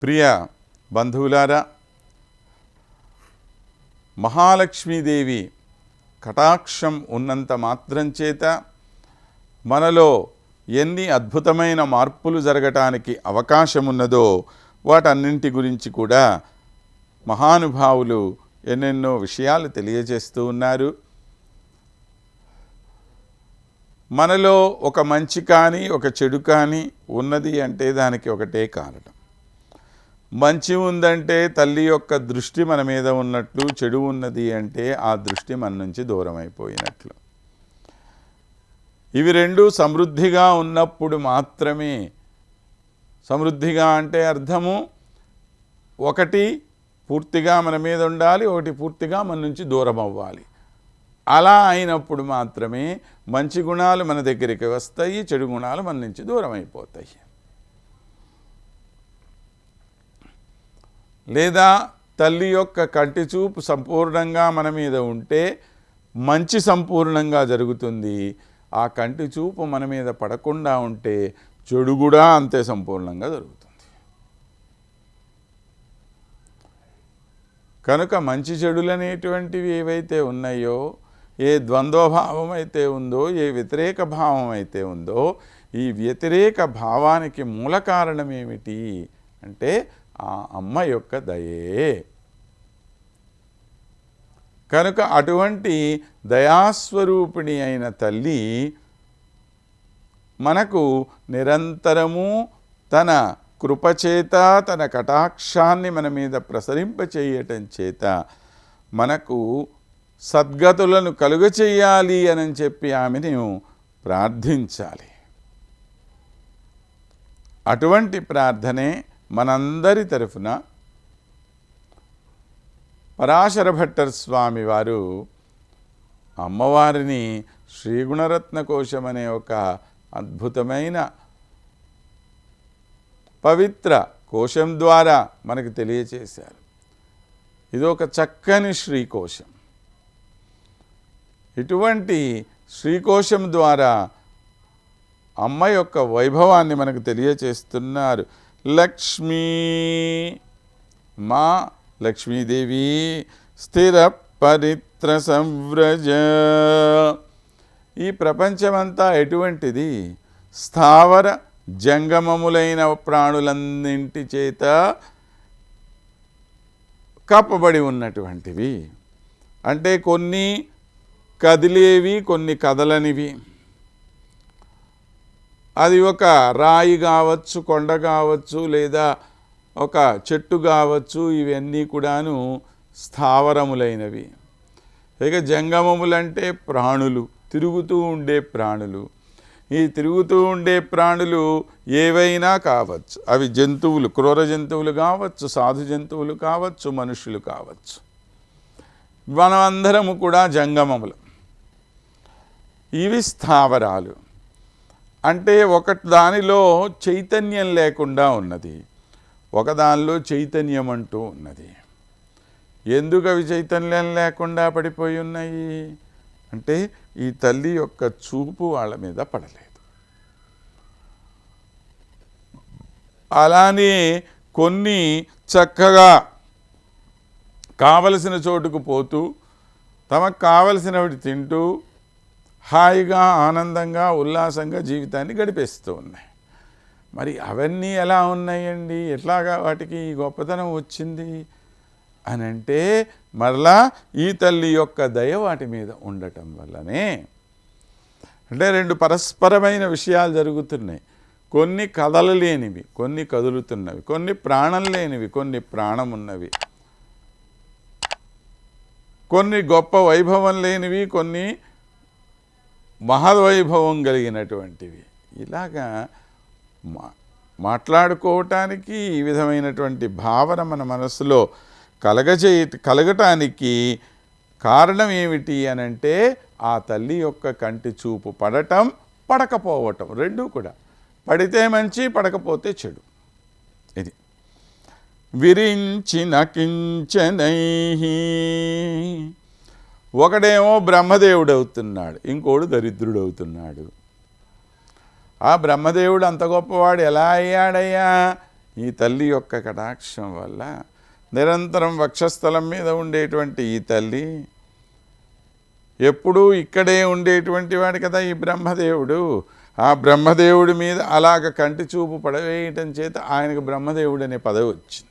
ప్రియ బంధువులారా, మహాలక్ష్మీదేవి కటాక్షం ఉన్నంత మాత్రం చేత మనలో ఎన్ని అద్భుతమైన మార్పులు జరగటానికి అవకాశం ఉన్నదో వాటన్నింటి గురించి కూడా మహానుభావులు ఎన్నెన్నో విషయాలు తెలియజేస్తూ ఉన్నారు. మనలో ఒక మంచి కానీ ఒక చెడు కానీ ఉన్నది అంటే దానికి ఒకటే కారణం. మంచి ఉందంటే తల్లి యొక్క దృష్టి మన మీద ఉన్నట్లు, చెడు ఉన్నది అంటే ఆ దృష్టి మన నుంచి దూరం అయిపోయినట్లు. ఇవి రెండు సమృద్ధిగా ఉన్నప్పుడు మాత్రమే, సమృద్ధిగా అంటే అర్థము ఒకటి పూర్తిగా మన మీద ఉండాలి, ఒకటి పూర్తిగా మన నుంచి దూరం అవ్వాలి. అలా అయినప్పుడు మాత్రమే మంచి గుణాలు మన దగ్గరికి వస్తాయి, చెడు గుణాలు మన నుంచి దూరం అయిపోతాయి. లేదా తల్లి యొక్క కంటి చూపు సంపూర్ణంగా మన మీద ఉంటే మంచి సంపూర్ణంగా జరుగుతుంది. ఆ కంటి చూపు మన మీద పడకుండా ఉంటే చెడు కూడా అంతే సంపూర్ణంగా జరుగుతుంది. కనుక మంచి చెడులు అనేటువంటివి ఏవైతే ఉన్నాయో, ఏ ద్వంద్వభావం అయితే ఉందో, ఏ వ్యతిరేక భావం అయితే ఉందో, ఈ వ్యతిరేక భావానికి మూల కారణం ఏమిటి అంటే ఆ అమ్మ యొక్క దయే. కనుక అటువంటి దయాస్వరూపిణి అయిన తల్లి మనకు నిరంతరము తన కృపచేత, తన కటాక్షాన్ని మన మీద ప్రసరింపచేయటం చేత మనకు సద్గతులను కలుగచేయాలి అని చెప్పి ఆమెను ప్రార్థించాలి. అటువంటి ప్రార్థనే మనందరి తరఫున పరాశర భట్టర్ స్వామి వారు అమ్మవారిని శ్రీగుణరత్న కోశం అనే ఒక అద్భుతమైన పవిత్ర కోశం ద్వారా మనకు తెలియచేశారు. ఇది ఒక చక్కని శ్రీకోశం. ఇటువంటి శ్రీకోశం ద్వారా అమ్మ యొక్క వైభవాన్ని మనకు తెలియచేస్తున్నారు. లక్ష్మీ మా లక్ష్మీదేవి స్థిర పరిత్ర సంవ్రజ. ఈ ప్రపంచమంతా ఎటువంటిది? స్థావర జంగమములైన ప్రాణులన్నింటి చేత కప్పబడి ఉన్నటువంటివి. అంటే కొన్ని కదిలేవి, కొన్ని కదలనివి. అది ఒక రాయి కావచ్చు, కొండ కావచ్చు, లేదా ఒక చెట్టు కావచ్చు. ఇవన్నీ కూడాను స్థావరములైనవి. ఇక జంగమములంటే ప్రాణులు, తిరుగుతూ ఉండే ప్రాణులు. ఈ తిరుగుతూ ఉండే ప్రాణులు ఏవైనా కావచ్చు. అవి జంతువులు, క్రూర జంతువులు కావచ్చు, సాధు జంతువులు కావచ్చు, మనుషులు కావచ్చు. మనమందరము కూడా జంగమములు. ఇవి స్థావరాలు. అంటే ఒక దానిలో చైతన్యం లేకుండా ఉన్నది, ఒకదానిలో చైతన్యం అంటూ ఉన్నది. ఎందుకు అవి చైతన్యం లేకుండా పడిపోయి ఉన్నాయి అంటే ఈ తల్లి యొక్క చూపు వాళ్ళ మీద పడలేదు. అలానే కొన్ని చక్కగా కావలసిన చోటుకు పోతూ, తమకు కావలసినవి తింటూ హాయిగా, ఆనందంగా, ఉల్లాసంగా జీవితాన్ని గడిపేస్తూ ఉన్నాయి. మరి అవన్నీ ఎలా ఉన్నాయండి? ఎట్లాగా వాటికి ఈ గొప్పతనం వచ్చింది అని అంటే మరలా ఈ తల్లి యొక్క దయ వాటి మీద ఉండటం వల్లనే. అంటే రెండు పరస్పరమైన విషయాలు జరుగుతున్నాయి. కొన్ని కదలలేనివి, కొన్ని కదులుతున్నవి. కొన్ని ప్రాణం లేనివి, కొన్ని ప్రాణం ఉన్నవి. కొన్ని గొప్ప వైభవం లేనివి, కొన్ని మహద్వైభవం కలిగినటువంటివి. ఇలాగా మాట్లాడుకోవటానికి ఈ విధమైనటువంటి భావన మన మనసులో కలగటానికి కారణం ఏమిటి అనంటే ఆ తల్లి యొక్క కంటి చూపు పడటం, పడకపోవటం. రెండూ కూడా. పడితే మంచి, పడకపోతే చెడు. ఇది విరించిన కించనైహి. ఒకడేమో బ్రహ్మదేవుడు అవుతున్నాడు, ఇంకోడు దరిద్రుడు అవుతున్నాడు. ఆ బ్రహ్మదేవుడు అంత గొప్పవాడు ఎలా అయ్యాడయ్యా? ఈ తల్లి యొక్క కటాక్షం వల్ల నిరంతరం వక్షస్థలం మీద ఉండేటువంటి ఈ తల్లి ఎప్పుడూ ఇక్కడే ఉండేటువంటి వాడు కదా ఈ బ్రహ్మదేవుడు. ఆ బ్రహ్మదేవుడి మీద అలాగ కంటి చూపు పడవేయటం చేత ఆయనకు బ్రహ్మదేవుడు అనే పదవి వచ్చింది.